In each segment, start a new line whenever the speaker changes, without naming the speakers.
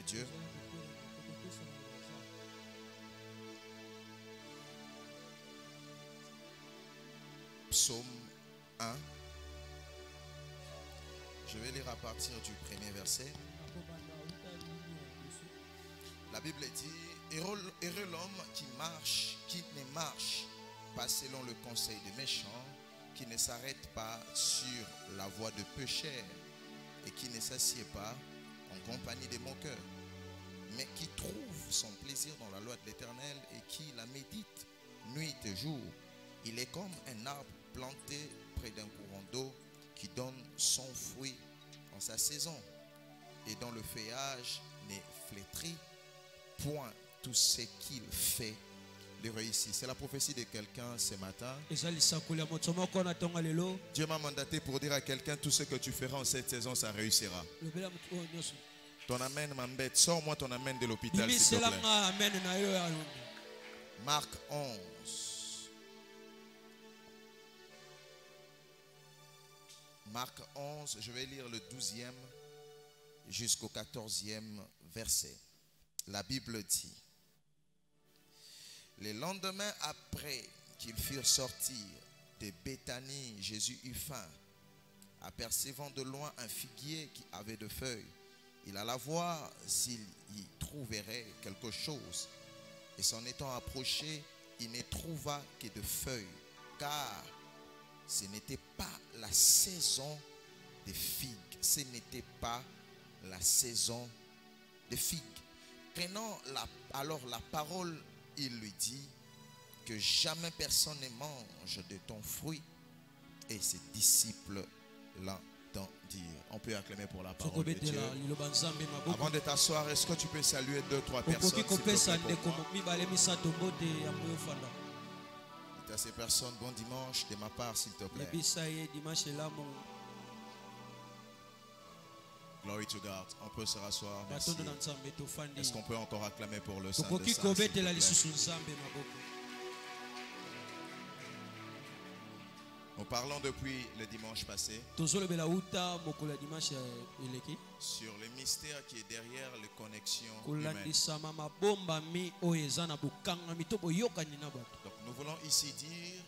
Dieu. Psaume 1. Je vais lire à partir du premier verset. La Bible dit, heureux l'homme qui ne marche pas selon le conseil des méchants, qui ne s'arrête pas sur la voie de pécheurs et qui ne s'assied pas en compagnie des moqueurs, mais qui trouve son plaisir dans la loi de l'Éternel et qui la médite nuit et jour. Il est comme un arbre planté près d'un courant d'eau qui donne son fruit en sa saison et dont le feuillage n'est flétri point. Tout ce qu'il fait le réussit. C'est la prophétie de quelqu'un ce matin. Dieu m'a mandaté pour dire à quelqu'un, tout ce que tu feras en cette saison, ça réussira. Ton amen m'embête. Sors-moi ton amen de l'hôpital, s'il te plaît. Marc 11. Marc 11, je vais lire le 12e jusqu'au 14e verset. La Bible dit, le lendemain après qu'ils furent sortis de Béthanie, Jésus eut faim. Apercevant de loin un figuier qui avait de feuilles, il alla voir s'il y trouverait quelque chose. Et s'en étant approché, il ne trouva que de feuilles, car ce n'était pas la saison des figues. Ce n'était pas la saison des figues. Prenant alors la parole, il lui dit que jamais personne ne mange de ton fruit. Et ses disciples l'entendirent. On peut acclamer pour la parole de Dieu. Avant de t'asseoir, est-ce que tu peux saluer 2-3 personnes, s'il te plaît, à ces personnes, bon dimanche de ma part, s'il te plaît. Glory to God. On peut se rasseoir. Merci. Est-ce qu'on peut encore acclamer pour le Saint des Saints? Nous parlons depuis le dimanche passé sur le mystère qui est derrière les connexions humaines. Donc nous voulons ici dire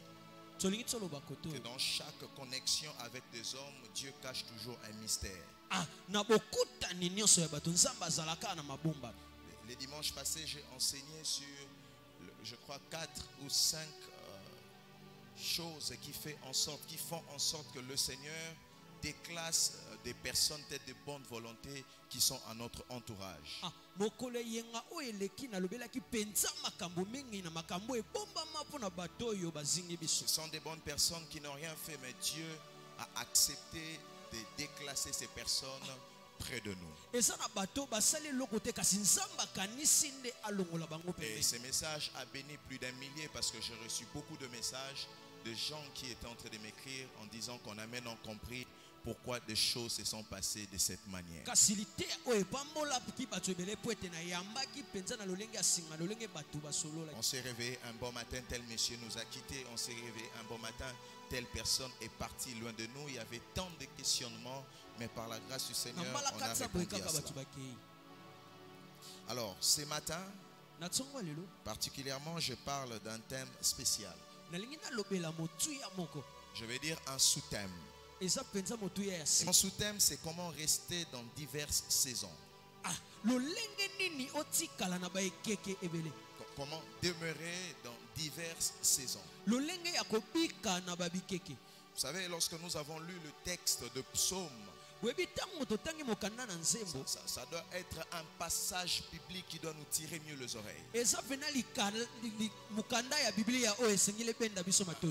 que dans chaque connexion avec des hommes, Dieu cache toujours un mystère. Les dimanches passés, j'ai enseigné sur, je crois, 4 ou 5 choses qui font en sorte que le Seigneur déclasse des personnes peut-être de bonne volonté qui sont à notre entourage. Ce sont des bonnes personnes qui n'ont rien fait, mais Dieu a accepté de déclasser ces personnes près de nous. Et ce message a béni plus d'un millier parce que j'ai reçu beaucoup de messages de gens qui étaient en train de m'écrire en disant qu'on a maintenant compris pourquoi des choses se sont passées de cette manière. On s'est réveillé un bon matin, tel monsieur nous a quittés. On s'est réveillé un bon matin, telle personne est partie loin de nous. Il y avait tant de questionnements, mais par la grâce du Seigneur, on a répondu à cela. Alors, ce matin, particulièrement, je parle d'un thème spécial. Je vais dire un sous-thème. Mon sous-thème, c'est comment rester dans diverses saisons. Comment demeurer dans diverses saisons. Vous savez, lorsque nous avons lu le texte de Psaume, ça doit être un passage biblique qui doit nous tirer mieux les oreilles.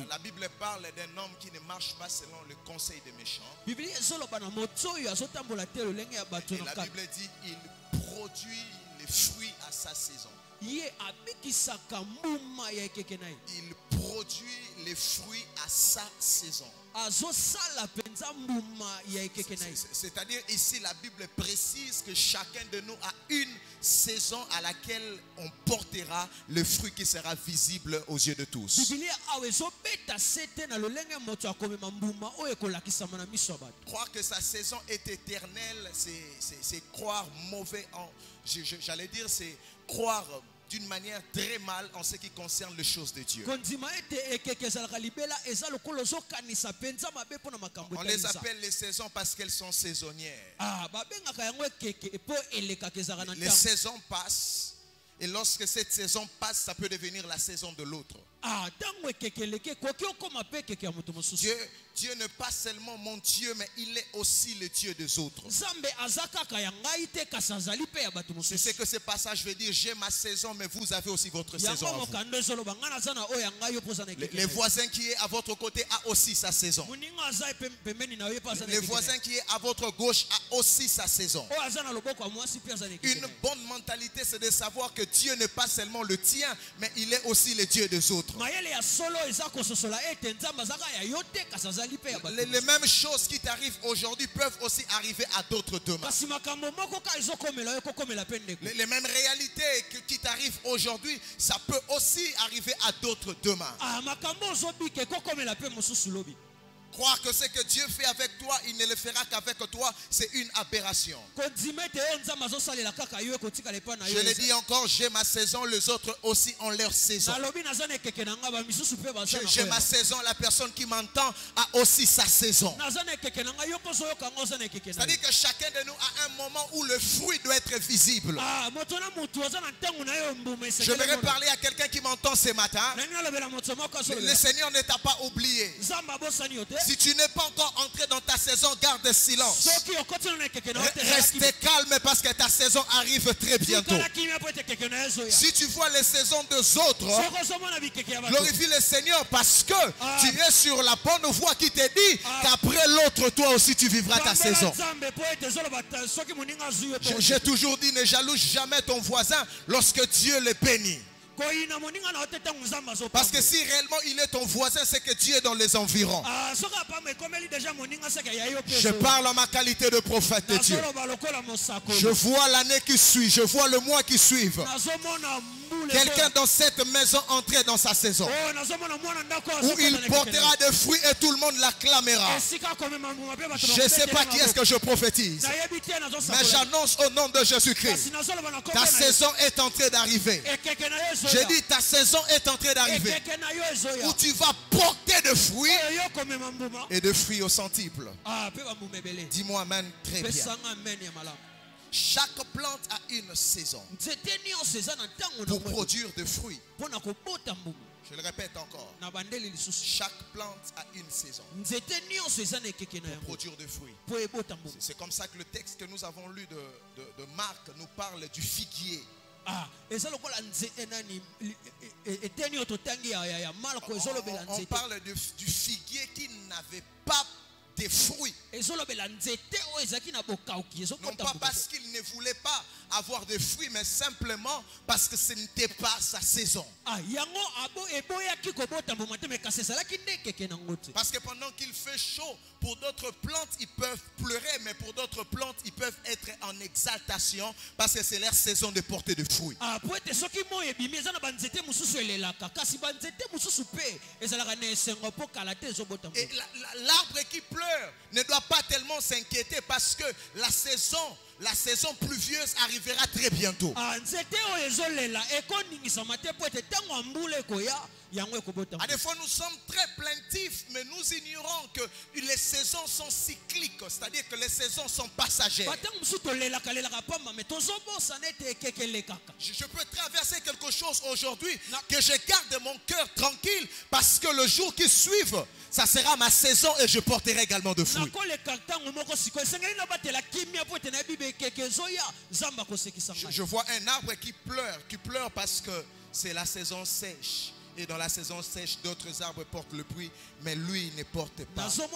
La Bible parle d'un homme qui ne marche pas selon le conseil des méchants. Et la Bible dit il produit les fruits à sa saison.
ye abikisaka mbuma ya ekeke na ye.
Il produit les fruits à sa saison.
Azosala penza mbuma ya ekeke na ye.
C'est-à-dire ici la Bible précise que chacun de nous a une saison à laquelle on portera le fruit qui sera visible aux yeux de tous.
Biblia awezobeta sete na lolenge moto akomema mbuma oyo ekolakisama na miso ya bato.
Croire que sa saison est éternelle, c'est croire mauvais en... J'allais dire, c'est croire d'une manière très mal en ce qui concerne les choses de Dieu. On les appelle les saisons parce qu'elles sont saisonnières. Les saisons passent et lorsque cette saison passe, ça peut devenir la saison de l'autre. Dieu n'est pas seulement mon Dieu, mais il est aussi le Dieu des autres. C'est ce que ce passage veut dire. J'ai ma saison, mais vous avez aussi votre saison à vous. Les voisins qui est à votre côté a aussi sa saison. Les voisins qui est à votre gauche a aussi sa saison. Une bonne mentalité, c'est de savoir que Dieu n'est pas seulement le tien, mais il est aussi le Dieu des autres. Les mêmes choses qui t'arrivent aujourd'hui peuvent aussi arriver à d'autres demain. Les mêmes réalités qui t'arrivent aujourd'hui, ça peut aussi arriver à d'autres demain. Croire que ce que Dieu fait avec toi, il ne le fera qu'avec toi, c'est une aberration. Je le dis encore, j'ai ma saison, les autres aussi ont leur saison. J'ai ma saison, la personne qui m'entend a aussi sa saison. C'est-à-dire que chacun de nous a un moment où le fruit doit être visible. Je voudrais parler à quelqu'un qui m'entend ce matin. Le Seigneur ne t'a pas oublié. Si tu n'es pas encore entré dans ta saison, garde silence. Reste calme parce que ta saison arrive très bientôt. Si tu vois les saisons des autres, glorifie le Seigneur parce que tu es sur la bonne voie qui te dit qu'après l'autre, toi aussi tu vivras ta saison. J'ai toujours dit, ne jalouse jamais ton voisin lorsque Dieu le bénit. Parce que si réellement il est ton voisin, c'est que Dieu est dans les environs. Je parle en ma qualité de prophète de Dieu. Je vois l'année qui suit, je vois le mois qui suit. Quelqu'un dans cette maison entrer dans sa saison, où il portera des fruits et tout le monde l'acclamera. Je ne sais pas qui est-ce que je prophétise, mais j'annonce au nom de Jésus-Christ, ta saison est en train d'arriver. J'ai dit ta saison est en train d'arriver, où tu vas porter de fruits et de fruits au centuple. Dis-moi amen très bien. Chaque plante a une saison pour produire des fruits. Je le répète encore. Chaque plante a une saison pour produire des fruits. C'est comme ça que le texte que nous avons lu de Marc nous parle du figuier. On parle du figuier qui n'avait pas des fruits. Non pas parce qu'il ne voulait pas avoir des fruits, mais simplement parce que ce n'était pas sa saison. Parce que pendant qu'il fait chaud, pour d'autres plantes, ils peuvent pleurer, mais pour d'autres plantes, ils peuvent être en exaltation parce que c'est leur saison de porter des fruits. Et l'arbre qui pleure ne doit pas tellement s'inquiéter parce que la saison pluvieuse arrivera très bientôt. À des fois nous sommes très plaintifs, mais nous ignorons que les saisons sont cycliques, c'est-à-dire que les saisons sont passagères. Je peux traverser quelque chose aujourd'hui que je garde mon cœur tranquille parce que le jour qui suit, ça sera ma saison et je porterai également de fruits. Je vois un arbre qui pleure parce que c'est la saison sèche. Et dans la saison sèche, d'autres arbres portent le fruit, mais lui ne porte pas de fruit.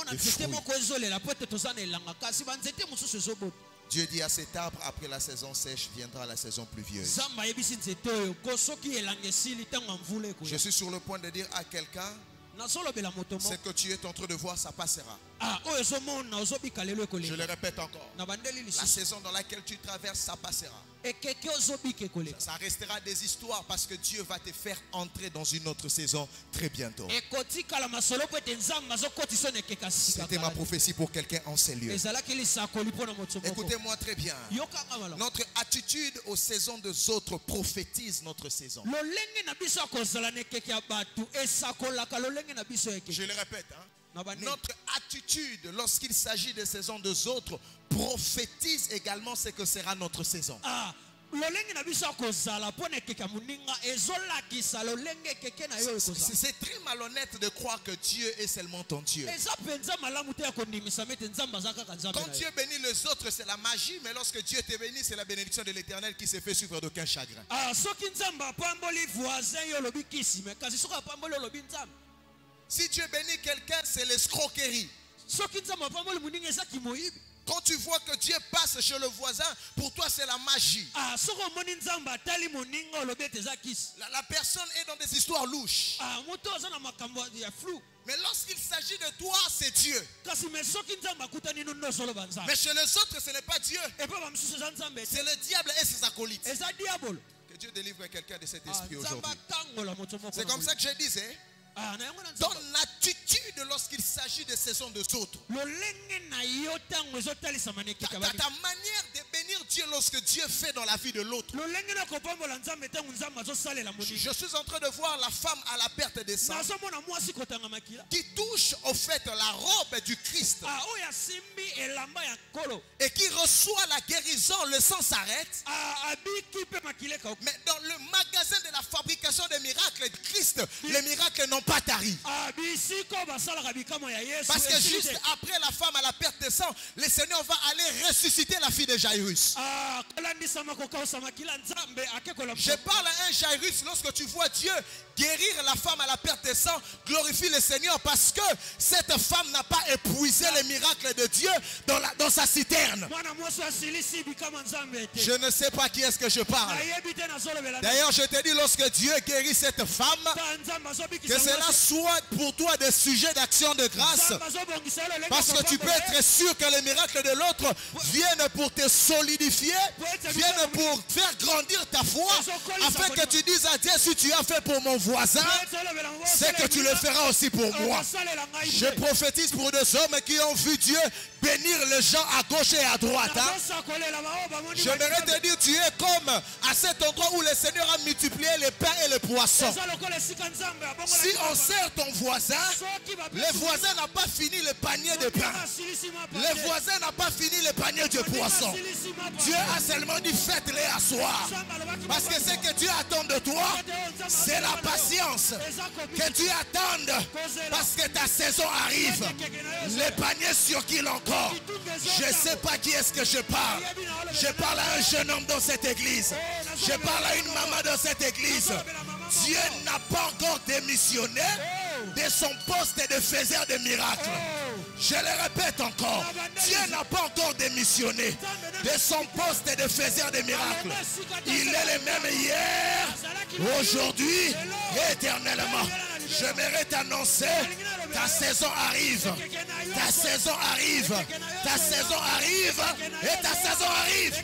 Dieu dit à cet arbre, après la saison sèche viendra la saison pluvieuse.
Nzambe ayebisi nzete oyo ko soki elanga esili ntango ya mvula
Je
ekoya.
suis sur le point de dire à quelqu'un,
Nazolobela moto
ce
moko.
que tu es en train de voir, ça passera.
Ah, oyo ezomona ozobika lelo
Je
ekolenga.
le répète encore.
Na bandeli
La
lisusu.
saison dans laquelle tu traverses, ça passera.
Ekeke ozobika ekolenga.
Ça restera des histoires parce que Dieu va te faire entrer dans une autre saison très bientôt.
Ekotikala masolo po ete nzambe azokotisa na ekeka sika.
C'était ma prophétie pour quelqu'un en ces lieux.
Ezalaki lisakoli mpo na moto moko.
Écoutez-moi très bien.
Yokanga malamu.
Notre attitude aux saisons des autres prophétise notre saison.
Lolenge na biso akozala na ekeke ya bato esakolaka lolenge na biso ya ekeke.
Je le répète. Hein?
Na bandeli.
Notre attitude lorsqu'il s'agit des saisons des autres prophétise également ce que sera notre saison.
Ah, lolenge na biso akozala mpo na ekeke ya moninga ezolakisa lolenge ekeke na yo ekozala.
C'est très malhonnête de croire que Dieu est seulement ton Dieu.
Eza mpenza malamu te ya kondimisa mete nzambe aza kaka nzambe
Quand
na
Dieu
yo.
bénit les autres, c'est la magie, mais lorsque Dieu te bénit, c'est la bénédiction de l'Éternel qui se fait suivre d'aucun chagrin.
Ah, soki nzambe apamboli voisin yo olobi kisime kasi soki apamboli olobi nzambe.
Si Dieu bénit quelqu'un, c'est l'escroquerie.
Soki nzambe apamboli moninga eza kimoyibi.
Quand tu vois que Dieu passe chez le voisin, pour toi c'est la magie.
Ah, soki omoni nzambe atali moninga olobi ete eza kisi.
La personne est dans des histoires louches.
Ah, moto aza na makambo ya flou.
Mais lorsqu'il s'agit de toi, c'est Dieu.
Kasi me soki nzambe akutani no ndoso oloba nzambe.
Mais chez les autres, ce n'est pas Dieu.
Epa bamisusu eza nzambe te.
C'est le diable et ses acolytes.
Eza diabolo.
Que Dieu délivre quelqu'un de cet
Ah,
esprit
nzambe
aujourd'hui.
akangola moto moko.
C'est comme ça que je disais.
Ah, na yango na
Ton
nzambe.
attitude lorsqu'il s'agit de saisons de autres.
Lolenge na yo tango ezotalisama na ekeke ya bato.
Ta manière de bénir Dieu lorsque Dieu fait dans la vie de l'autre.
Lolenge na kopambola nzambe tango nzambe azosalela moninga.
Je suis en train de voir la femme à la perte des sangs
nazomona mwasi kotanga makila.
qui touche au fait la robe du Christ
Ah, oyo asimbi elamba ya nkolo.
et qui reçoit la guérison, le sang s'arrête.
Ah, abiki mpe makila ekauka.
Mais dans le magasin de la fabrication des miracles de Christ, les miracles n'ont pas tari.
Ah, bisiko basalaka bikamo ya Yesu.
Parce que
esili
juste
te.
après la femme à la perte de sang, le Seigneur va aller ressusciter la fille de Jairus.
Ah, kolandisama kokausa makila nzambe akekola.
Je parle à un Jairus, lorsque tu vois Dieu guérir la femme à la perte de sang, glorifie le Seigneur parce que cette femme n'a pas épuisé les miracles de Dieu dans sa citerne.
Mwana mwasi asilisi bikamo nzambe te.
Je ne sais pas qui est-ce que je parle.
Nayebi te nazolobela.
D'ailleurs, je te dis, lorsque Dieu guérit cette femme,
Ta nzambe azobikisa
que cela
mwasi.
soit pour toi des sujets d'action de grâce.
Nzambe azobongisa yo lolenge
Parce que tu peux
kopambola.
être sûr que les miracles de l'autre viennent pour te solidifier, viennent pour faire grandir ta foi, afin que tu dises à Dieu, si tu as fait pour mon voisin, c'est que tu le feras aussi pour moi. Je prophétise pour des hommes qui ont vu Dieu bénir les gens à gauche et à droite. Hein. J'aimerais te dire, tu es comme à cet endroit où le Seigneur a multiplié les pains et les poissons. Si on sert ton voisin, le voisin n'a pas fini le panier de pain. Le voisin n'a pas fini le panier de poissons. Dieu a seulement dit faites-les asseoir. Parce que ce que Dieu attend de toi, c'est la patience. Que Dieu attende parce que ta saison arrive. Les paniers sur qui encore. Je ne sais pas qui est-ce que je parle. Je parle à un jeune homme dans cette église. Je parle à une maman dans cette église. Dieu n'a pas encore démissionné de son poste de faiseur de miracles. Je le répète encore. Dieu n'a pas encore démissionné de son poste de faiseur de miracles. Il est le même hier, aujourd'hui et éternellement. J'aimerais t'annoncer, ta saison arrive. Ta saison arrive. Ta saison arrive. Et ta saison arrive.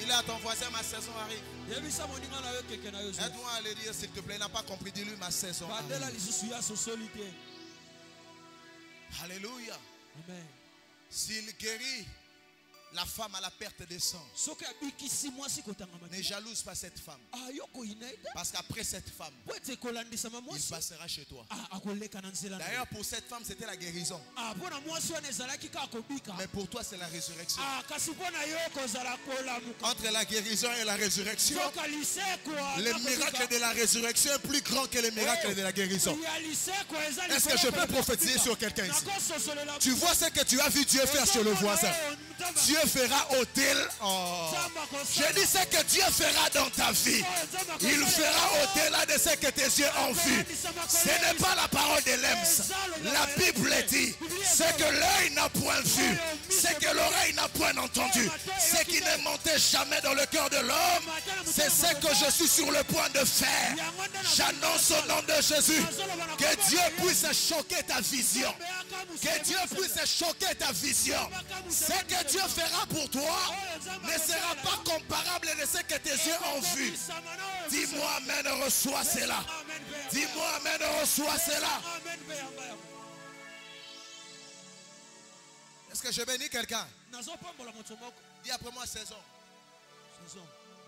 Il est à ton voisin, ma saison arrive. Aide-moi à le dire s'il te plaît. Il n'a pas compris. Dis-lui, ma saison arrive. Alléluia.
Amen.
S'il guérit la femme à la perte de sang, ne jalouse pas cette femme. Parce qu'après cette femme, il passera chez toi. D'ailleurs, pour cette femme, c'était la guérison. Mais pour toi, c'est la résurrection. Entre la guérison et la résurrection, le miracle de la résurrection est plus grand que le miracle de la guérison. Est-ce que je peux prophétiser sur quelqu'un ici? Tu vois ce que tu as vu Dieu faire chez le voisin. Dieu fera ôter. Oh. Je dis ce que Dieu fera dans ta vie. Il fera au-delà de ce que tes yeux ont vu. Ce n'est pas la parole de l'Ems. La Bible dit ce que l'œil n'a point vu, ce que l'oreille n'a point entendu, n'est jamais dans le cœur de l'homme, c'est ce que je suis sur le point de faire. J'annonce au nom de Jésus que Dieu puisse choquer ta vision. Que Dieu puisse choquer ta vision. Ce que Dieu fera pour toi ne sera pas comparable de ce que tes yeux ont vu. Dis-moi amen, reçois cela. Dis-moi amen, reçois cela. Est-ce que je bénis quelqu'un? Dis après moi saison.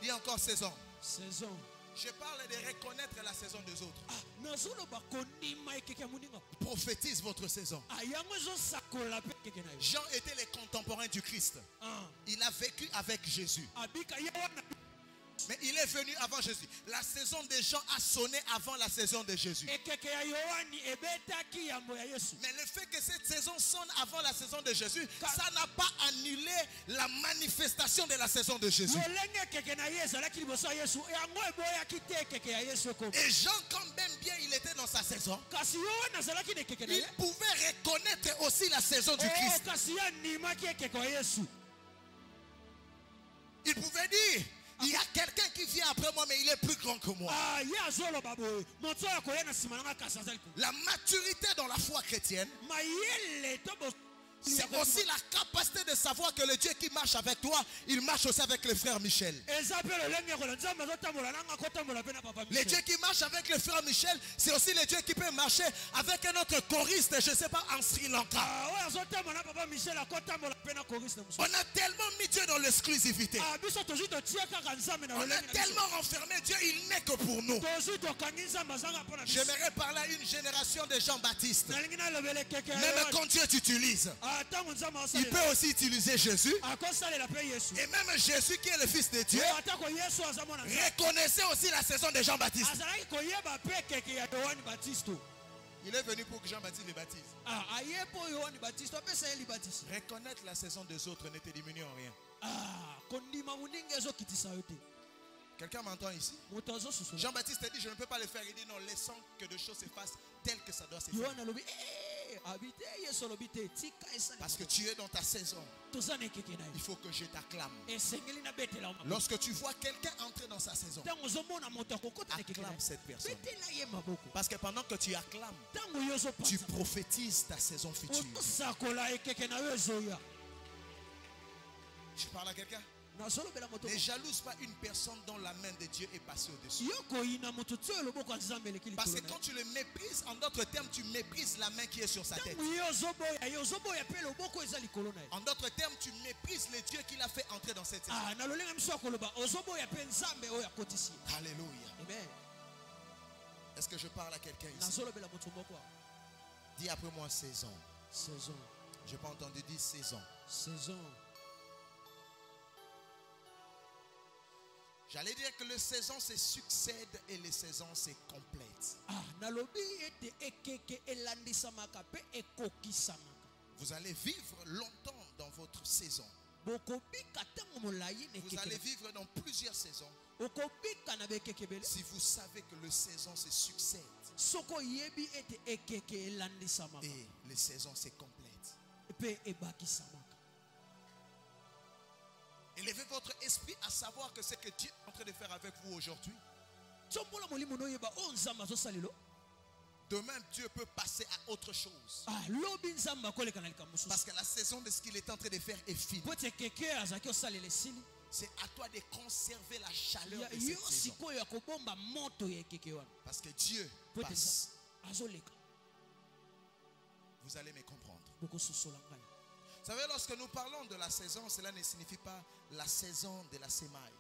Dis encore saison. Je parle de reconnaître la saison des autres. Prophétise votre saison. Jean était les contemporains du Christ. Il a vécu avec Jésus. Mais il est venu avant Jésus. La saison des gens a sonné avant la saison de Jésus. Mais le fait que cette saison sonne avant la saison de Jésus, ça n'a pas annulé la manifestation de la saison de Jésus. Et Jean, quand même bien il était dans sa saison, il pouvait reconnaître aussi la saison du Christ. Il pouvait dire, il y a quelqu'un qui vient après moi, mais il est plus grand que moi. La maturité dans la foi chrétienne, c'est aussi la capacité de savoir que le Dieu qui marche avec toi, il marche aussi avec le frère Michel. Le Dieu qui marche avec le frère Michel, c'est aussi le Dieu qui peut marcher avec un autre choriste, je ne sais pas, en Sri Lanka. On a tellement mis Dieu dans l'exclusivité. On a tellement renfermé Dieu, il n'est que pour nous. J'aimerais parler à une génération de Jean-Baptiste. Même quand Dieu t'utilise, il peut aussi utiliser Jésus. Et même Jésus qui est le Fils de Dieu, reconnaissez aussi la saison de Jean-Baptiste. Il est venu pour que Jean-Baptiste le baptise. Reconnaître la saison des autres ne te diminue en rien. Quelqu'un m'entend ici? Jean-Baptiste a dit, je ne peux pas le faire. Il dit non, laissons que des choses se fassent telles que ça doit se faire. Parce que tu es dans ta saison. Il faut que je t'acclame. Lorsque tu vois quelqu'un entrer dans sa saison, acclame cette personne. Parce que pendant que tu acclames, tu prophétises ta saison future. Je parle à quelqu'un? Ne jalouse pas une personne dont la main de Dieu est passée au-dessus. Parce que quand tu le méprises, en d'autres termes, tu méprises la main qui est sur sa tête. En d'autres termes, tu méprises le Dieu qui l'a fait entrer dans cette saison. Alléluia. Est-ce que je parle à quelqu'un ici? Dis après moi saison. Je n'ai pas entendu dire saison. J'allais dire que les saisons se succèdent et les saisons se complètent. Vous allez vivre longtemps dans votre saison. Vous allez vivre dans plusieurs saisons. Si vous savez que les saisons se succèdent et les saisons se complètent. Élevez votre esprit à savoir que ce que Dieu est en train de faire avec vous aujourd'hui, demain Dieu peut passer à autre chose. Parce que la saison de ce qu'il est en train de faire est finie. C'est à toi de conserver la chaleur de cette saison. Parce que Dieu passe. Vous allez me comprendre. Vous savez, lorsque nous parlons de la saison, cela ne signifie pas la saison de la semaille.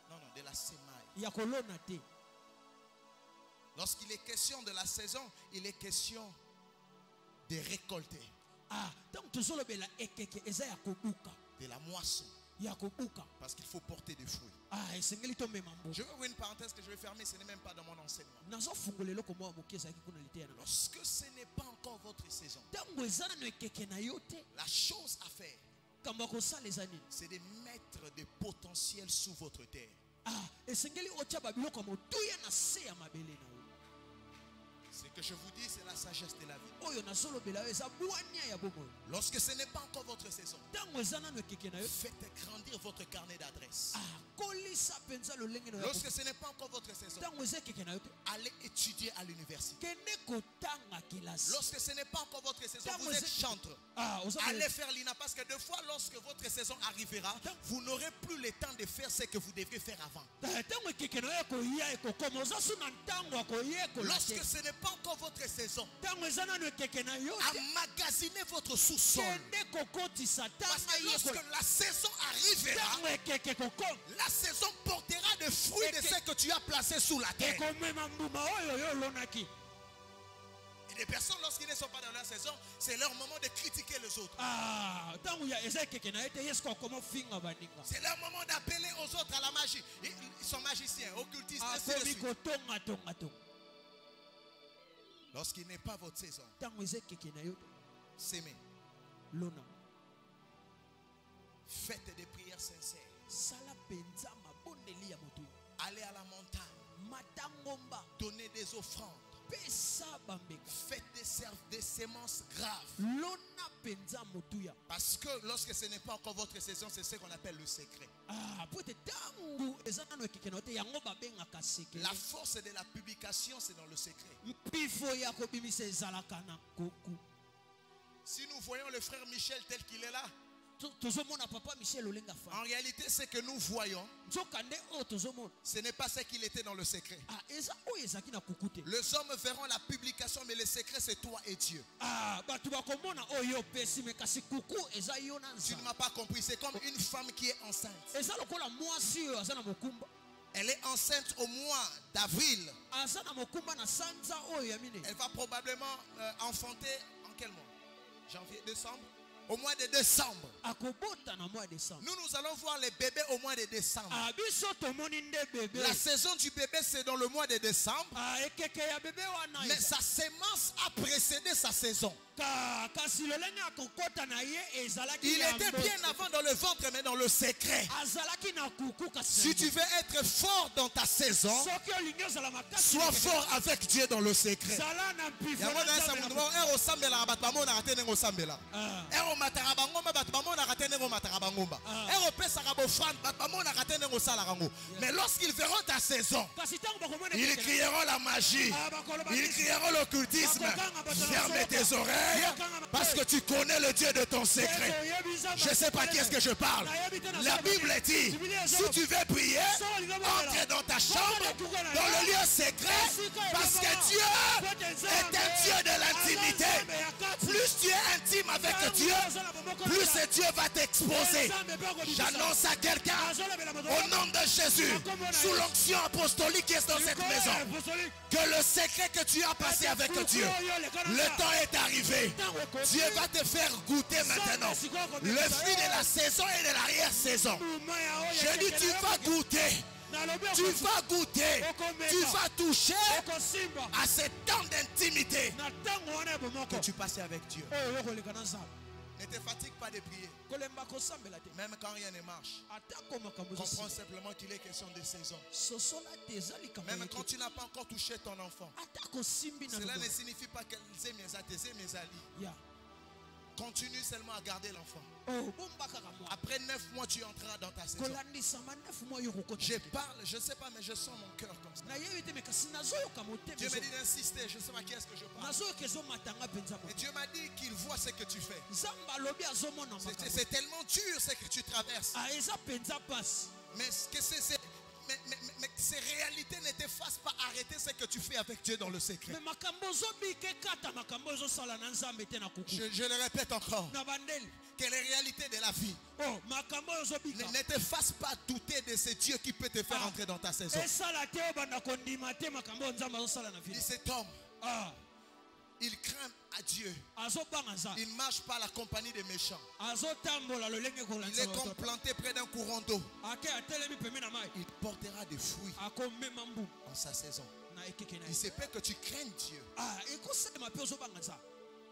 Non, de la semaille. Lorsqu'il est question de la saison, il est question de récolter. De la moisson. Parce qu'il faut porter des fruits. Je vais ouvrir une parenthèse que je vais fermer, ce n'est même pas dans mon enseignement. Lorsque ce n'est pas encore votre saison, la chose à faire, c'est de mettre des potentiels sous votre terre. Ce que je vous dis, c'est la sagesse de la vie.
oyo nasolobela yo eza bwania ya bomoi.
Lorsque ce n'est pas encore votre saison,
Ntango eza nano ekeke na yo
faites grandir votre carnet d'adresse.
akolisa mpenza lolenge na yo.
Lorsque ce n'est pas encore votre saison,
Ntango eza ekeke na yo te
allez étudier à l'université.
kende kotanga kelasi.
Lorsque ce n'est pas encore votre saison,
Ntango
vous êtes
eza-
chantre.
oza
Allez faire l'INA parce que deux fois, lorsque votre saison arrivera, vous n'aurez plus le temps de faire ce que vous deviez faire avant.
ntango ekeke na yo ekoya ekokoma oza so na ntango akoyekola
Lorsque
te.
ce n'est pas encore votre saison,
Ntango eza nano ekeke na yo te
emmagasinez votre sous-sol.
kende kokotisa
Parce que
ntango
lorsque
yekola.
la saison arrivera,
Ntango ekeke kokoma
la saison portera des fruits de ce que tu as placé sous la terre.
ekomema mbuma oyo yo olonaki.
Et des personnes, lorsqu'ils ne sont pas dans leur saison, c'est leur moment de critiquer les autres.
Ntango eza ekeke na ye te yesu akoma ofinga baninga.
C'est leur moment d'appeler aux autres à la magie. Ils sont magiciens, occultistes, ainsi de
akomi
suite.
kotongatongatonga.
Lorsqu'il n'est pas votre saison,
Ntango eza ekeke na yo te
s'aimez.
lona
Faites des prières sincères.
sala mpenza mabondeli ya motu.
Allez à la montagne.
mata ngomba
Donnez des offrandes.
pesa bambeka
Faites des sémences graves.
lona mpenza motuya.
Parce que lorsque ce n'est pas encore votre saison, c'est ce qu'on appelle le secret.
po ete ntango eza nano ekeke na yo te yango babengaka sekele.
La force de la publication, c'est dans le secret.
mpifo ya kobimisa ezalaka na koku.
Si nous voyons le frère Michel tel qu'il est là,
tozomona papa michel olenga
en
fa
réalité, ce que nous voyons,
nzoka nde oyo tozomona
ce n'est pas ce qu'il était dans le secret.
eza oyo ezalaki na kuku te.
Les hommes verront la publication, mais le secret, c'est toi et Dieu.
bato bakomona oyo opesi me kasi kuku eza yo na
Tu ne
nzambe.
m'as pas compris. C'est comme une femme qui est enceinte.
eza lokola mwasi oyo aza na mokumba.
Elle est enceinte au mois d'avril.
aza na mokumba na sanza oyo ya mine.
Elle va probablement enfanter en quel mois? Janvier, décembre? Au mois de décembre.
akobota na mois décembre.
Nous allons voir les bébés au mois de décembre.
biso tomoni nde bebe.
La saison du bébé, c'est dans le mois de décembre.
ekeke ya bebe wana
Mais sa sémence a précédé sa saison.
kasi lolenge akokota na ye ezalaki
Il
ya
était
mbote.
bien avant dans le ventre, mais dans le secret.
azalaki na kuku kasi
Si tu veux être fort dans ta saison,
soki olingi ozala makasi
sois fort avec Dieu dans le secret.
zala na mpifo
yango
na
na
Nzambe na
esa mundu ero osambelaka bato bamonaka te ndenge osambela
Ah.
ero omataka bangomba bato bamonaka te ndenge omataka bangomba ero opesaka bofrande bato bamonaka te ndenge osalaka yango. Mais lorsqu'ils verront ta saison,
kasi ntango bakomona
ils
ekeke na-
crieront la magie,
bakoloba
ils
nini?
crieront l'occultisme. Ferme tes oreilles parce que tu connais le Dieu de ton secret. Je ne sais pas qui est-ce que je parle. La Bible dit, si tu veux prier, entre dans ta chambre, dans le lieu secret, parce que Dieu est un Dieu de l'intimité. Plus tu es intime avec Dieu, plus Dieu va t'exposer. J'annonce à quelqu'un, au nom de Jésus, sous l'onction apostolique qui est dans cette maison, que le secret que tu as passé avec Dieu, le temps est arrivé. Dieu va te faire goûter maintenant le fruit de la saison et de l'arrière-saison. Je dis, tu vas goûter. Tu vas goûter. Tu vas toucher à ce temps d'intimité que tu passais avec Dieu. Ne te fatigue pas de prier. Même quand rien ne marche, comprends simplement qu'il est question de saison. Même quand tu n'as pas encore touché ton enfant, cela ne signifie pas qu'elle aient mes alliés. Continue seulement à garder l'enfant. Après 9 mois, tu entreras dans ta saison. Je parle, je ne sais pas, mais je sens mon cœur comme ça. Dieu me dit d'insister, je ne sais pas qui est-ce que je parle. Et Dieu m'a dit qu'il voit ce que tu fais. C'est tellement dur ce que tu traverses. Mais ces réalités ne te fassent pas arrêter ce que tu fais avec Dieu dans le secret. Je le répète encore. Que les réalités de la vie ne te fassent pas douter de ce Dieu qui peut te faire entrer dans ta saison. Dis cet homme, il craint à Dieu. Il ne marche pas à la compagnie des méchants. Il est comme planté près d'un courant d'eau. Il portera des fruits en sa saison. Il se peut que tu craignes Dieu,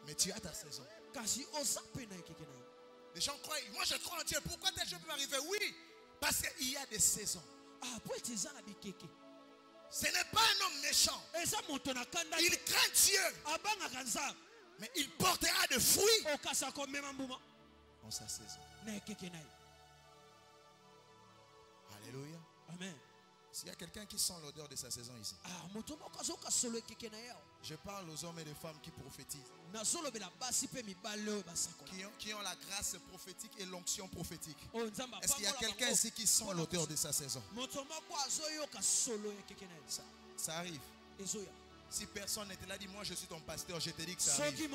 mais tu as ta saison. Les gens croient, moi je crois en Dieu. Pourquoi tel chose peut m'arriver? Oui, parce qu'il y a des saisons. Ce n'est pas un homme méchant. Il craint Dieu. Mais il portera de fruits en sa saison. Alléluia.
Amen.
S'il y a quelqu'un qui sent l'odeur de sa saison ici, je parle aux hommes et aux femmes qui prophétisent, qui ont la grâce prophétique et l'onction prophétique. Est-ce qu'il y a quelqu'un ici qui sent l'odeur de sa saison? Ça arrive. Si personne n'était là, dis moi je suis ton pasteur, je te dis que ça arrive.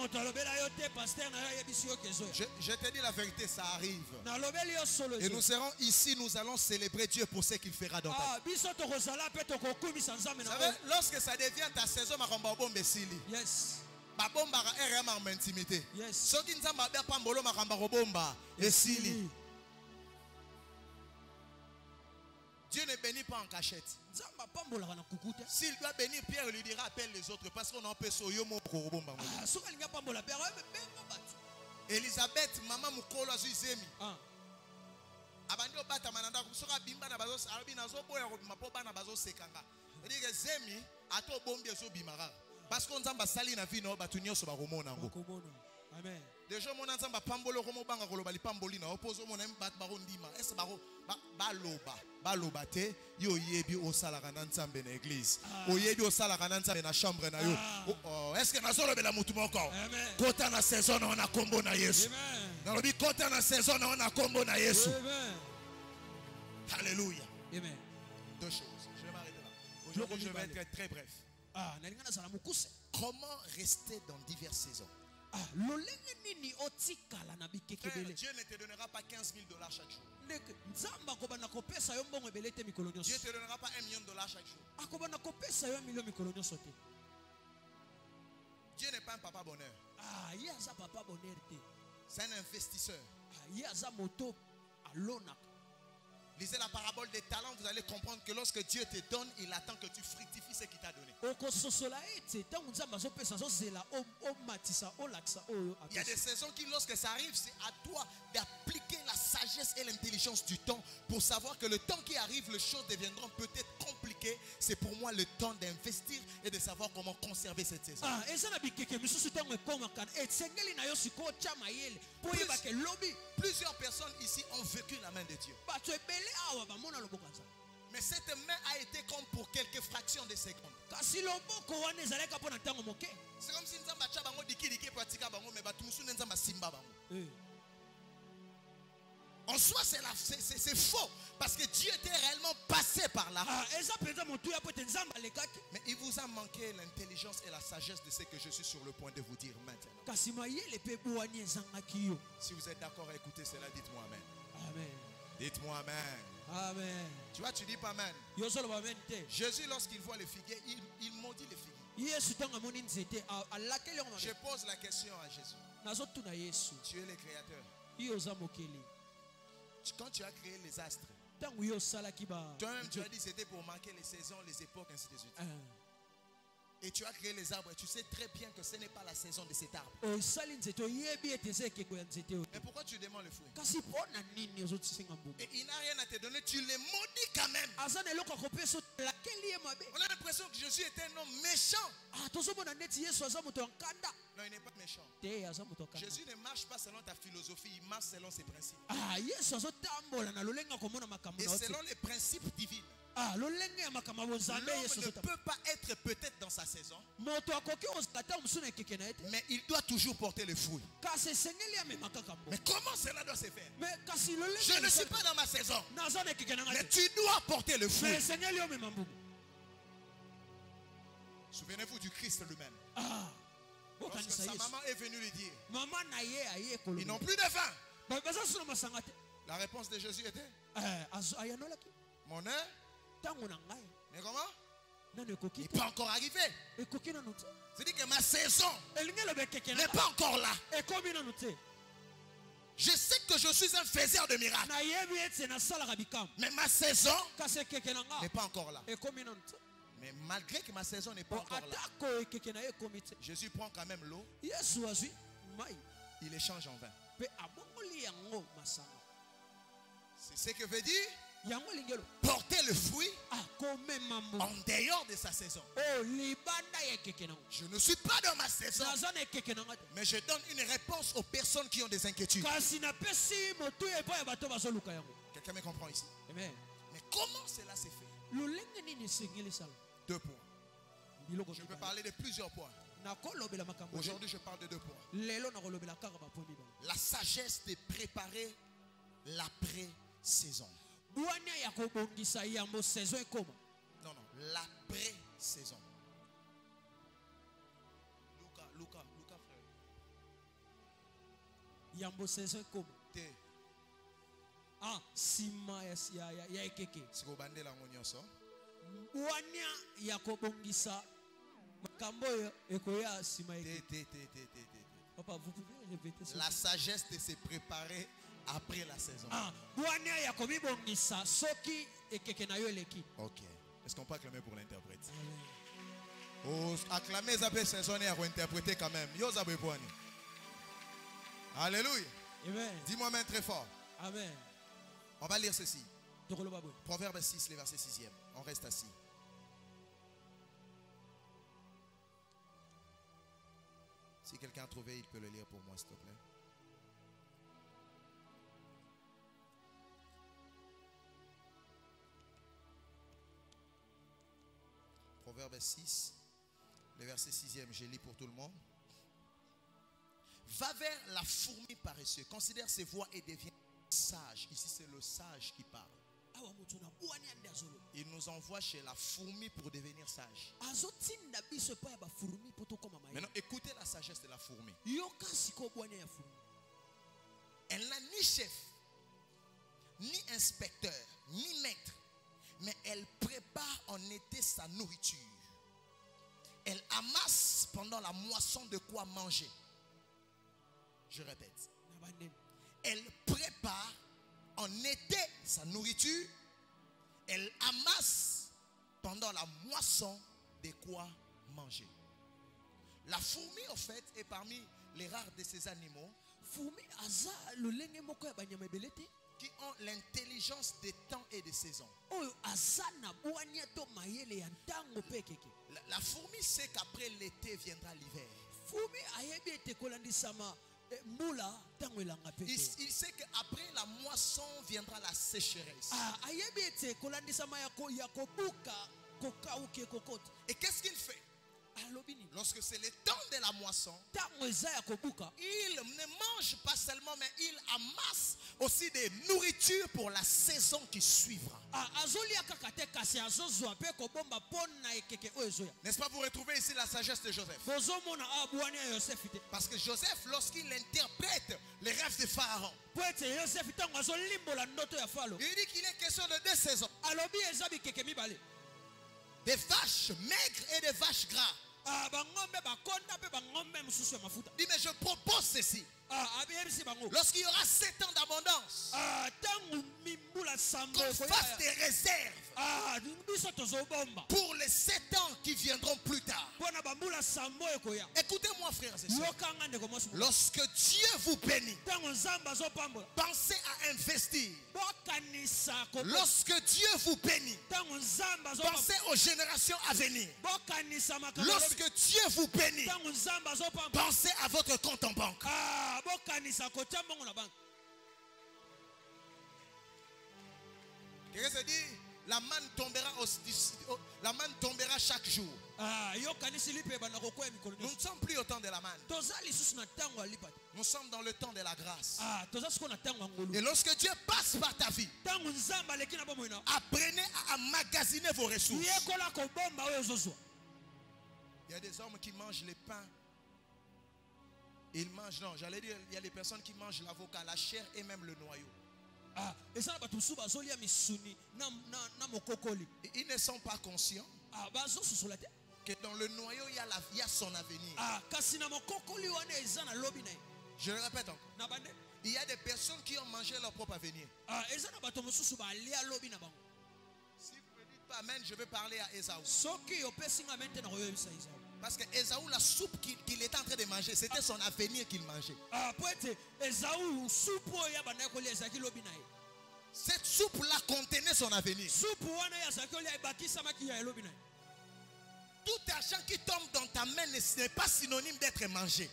Je te dis la vérité, ça arrive. Et nous serons ici, nous allons célébrer Dieu pour ce qu'il fera dans ta vie. Vous savez, lorsque ça devient ta saison,
yes.
intimité.
Yes.
Dieu ne bénit pas en cachette. S'il doit bénir Pierre, il lui dira appelle les autres parce qu'on en peut soyomo. Elisabeth, maman mukolo azuzemi. Abandio bata mananda kusoka bimba na bazos arabi nazo boya mapoba na bazos sekanga. Dire zemi ato bombi zo bimara. Parce qu'on nzamba sali na vie na batu nyoso ba romona ngo.
Amen.
Déjà mon nzamba pambolo komo banga koloba li pamboli na opozo mon bat baro ndima. Est baro baloba te yo yebi osala kana nzambe na église. Oyebi osala kana nzambe na chambre na yo. Est-ce que nazo lobela mutu moko? Kota na saison na kombo na Yesu. Na lobi kota na saison na kombo na Yesu. Alléluia.
Amen.
Deux choses. Je vais m'arrêter là. Aujourd'hui, je vais être très bref. Comment rester dans diverses saisons?
Frère,
Dieu ne te donnera pas 15 000 $ chaque jour. Dieu ne te donnera pas $1 million chaque jour. Dieu n'est pas un papa bonheur. C'est un investisseur. Lisez la parabole des talents, vous allez comprendre que lorsque Dieu te donne, il attend que tu fructifies ce qu'il t'a donné. Il y a des saisons qui, lorsque ça arrive, c'est à toi d'appliquer la sagesse et l'intelligence du temps pour savoir que le temps qui arrive, les choses deviendront peut-être compliquées. C'est pour moi le temps d'investir et de savoir comment conserver cette saison. Plusieurs personnes ici ont vécu la main de Dieu. Mais cette main a été comme pour quelques fractions de secondes. C'est comme si nous avons en soi, c'est faux. Parce que Dieu était réellement passé par là. Mais il vous a manqué l'intelligence et la sagesse de ce que je suis sur le point de vous dire maintenant. Si vous êtes d'accord à écouter cela, dites-moi amen.
Amen.
Dites-moi amen.
Amen.
Tu vois, tu dis pas amen. Jésus, lorsqu'il voit les figuiers, il maudit les figuiers. Je pose la question à Jésus. Tu es le créateur. Quand tu as créé les astres, toi-même tu as dit que c'était pour marquer les saisons, les époques, ainsi de suite. Et tu as créé les arbres et tu sais très bien que ce n'est pas la saison de cet arbre. Mais pourquoi tu demandes le fruit? Et il n'a rien à te donner, tu les maudis quand même. On a l'impression que Jésus était un homme méchant. Non, il n'est pas méchant. Jésus ne marche pas selon ta philosophie, il marche selon ses principes. Et selon les principes divins. L'homme ne peut pas être peut-être dans sa saison, mais il doit toujours porter le fruit. Mais comment cela doit se faire? Je ne suis pas dans ma saison, mais tu dois porter le fruit. Souvenez-vous du Christ lui-même. Lorsque sa maman est venue lui dire, ils n'ont plus de faim. La réponse de Jésus était, mon heure. Mais comment? Il n'est pas encore arrivé. C'est-à-dire que ma saison n'est pas encore là. Je sais que je suis un faiseur de miracles, mais ma saison n'est pas encore là. Mais malgré que ma saison n'est pas encore là, Jésus prend quand même l'eau. Il échange en vin. C'est ce que veut dire
yango lingelo
porter le fruit
akomema mbu
en dehors de sa saison.
o libanda ya ekeke nango
Je ne suis pas dans ma saison,
naza na ekeke nanga te
mais je donne une réponse aux personnes qui ont des inquiétudes.
kasi napesi motu epai ya bato bazoluka yango.
Quelqu'un me comprend ici?
Amen.
Mais comment cela s'est fait?
lolenge nini esengeli sala
2 points.
biloko
Je peux parler de plusieurs points.
nakolobela makambo
Aujourd'hui, je parle de 2 points.
lelo nakolobela kaka bapo mibale
La sagesse de préparer l'après-saison.
bwania ya kobongisa yambo saison ekoma
Non, non, l'après-saison. Luca, frère.
yambo saison ekoma
Te,
sima ya ekeke
si vous bandez la nyonso.
bwania ya kobongisa makambo oyo ekoya sima ya ekeke.
Te.
Papa, vous pouvez répéter ça?
La sagesse de se préparer après la saison.
bwania ya komibongisa soki ekeke na yo eleki.
Ok. Est-ce qu'on peut acclamer pour l'interprète? Oh, acclamer ça peut saisonner à interpréter quand même. Yo za beponi. Alléluia.
Amen.
Dis-moi même très fort.
Amen.
On va lire ceci.
Tokoloba boy.
Proverbe 6, le verset 6e. On reste assis. Si quelqu'un a trouvé, il peut le lire pour moi, s'il te plaît. Proverbe 6, le verset 6e, je lis pour tout le monde. Va vers la fourmi paresseuse, considère ses voies et deviens sage. Ici, c'est le sage qui parle. Il nous envoie chez la fourmi pour devenir sage. Maintenant, écoutez la sagesse de la fourmi. Elle n'a ni chef, ni inspecteur, ni maître, mais elle prépare en été sa nourriture. Elle amasse pendant la moisson de quoi manger. Je répète. Elle prépare en été sa nourriture. Elle amasse pendant la moisson de quoi manger. La fourmi, en fait, est parmi les rares de ces animaux qui ont l'intelligence des temps et des saisons. La fourmi sait qu'après l'été viendra l'hiver. Il sait qu'après la moisson viendra la sécheresse. Et qu'est-ce qu'il fait? Lorsque c'est le temps de la moisson, il ne mange pas seulement, mais il amasse aussi des nourritures pour la saison qui suivra. N'est-ce pas, vous retrouvez ici la sagesse de Joseph? Parce que Joseph, lorsqu'il interprète les rêves de Pharaon, il dit qu'il est question de 2 saisons. Des vaches maigres et des vaches gras. Dit, mais je propose ceci. Lorsqu'il y aura 7 ans d'abondance, qu'on fasse des réserves pour les 7 ans qui viendront plus tard. Écoutez-moi, frères et sœurs. Lorsque Dieu vous bénit, pensez à investir. Lorsque Dieu vous bénit, pensez aux générations à venir. Lorsque Dieu vous bénit, pensez à votre compte en banque. Quelqu'un se dit, la manne tombera chaque jour. Nous ne sommes plus au temps de la manne. Nous sommes dans le temps de la grâce. Et lorsque Dieu passe par ta vie, apprenez à emmagasiner vos ressources. Il y a des hommes qui mangent les pains. Ils mangent, non, j'allais dire, il y a des personnes qui mangent l'avocat, la chair et même le noyau. Ils ne sont pas conscients que dans le noyau, il y a son avenir. Je le répète encore. Il y a des personnes qui ont mangé leur propre avenir. Si vous ne dites pas amen, je vais parler à Esaü. Parce que Esaü, la soupe qu'il était en train de manger, c'était son Cette soupe-là contenait son avenir. Tout argent qui tombe dans ta main n'est pas synonyme d'être mangé.